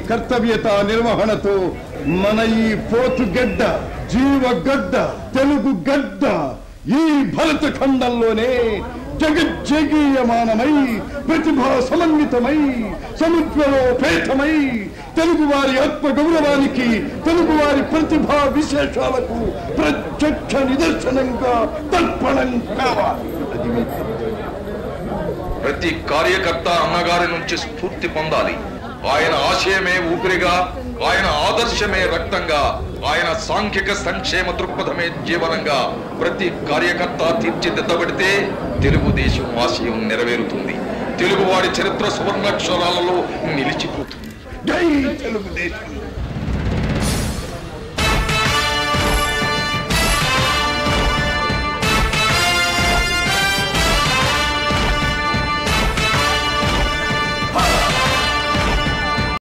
కర్తవ్యత నిర్వహణతో మన ఈ పోటు గడ్డ జీవగడ్డ తెలుగు గడ్డ ఈ భరత ఖండంలోనే జగజ్జగీయమానమై ప్రతిభా సమన్వితమై సముద్రలోపేతమై తెలుగువారి ఆత్మ గౌరవానికి తెలుగువారి ప్రతిభా విశేషాలకు ప్రత్యక్ష నిదర్శనంగా తర్పణం కావాలి. ప్రతి కార్యకర్త అన్నగారి నుంచి స్ఫూర్తి పొందాలి. ఆయన ఆశయమే ఊపిరిగా, ఆయన ఆదర్శమే రక్తంగా, ఆయన సాంఘిక సంక్షేమ దృక్పథమే జీవనంగా ప్రతి కార్యకర్త తీర్చిదిద్దబడితే తెలుగుదేశం ఆశయం నెరవేరుతుంది. తెలుగువాడి చరిత్ర సువర్ణాక్షరాలలో నిలిచిపోతుంది. జై తెలుగుదేశం.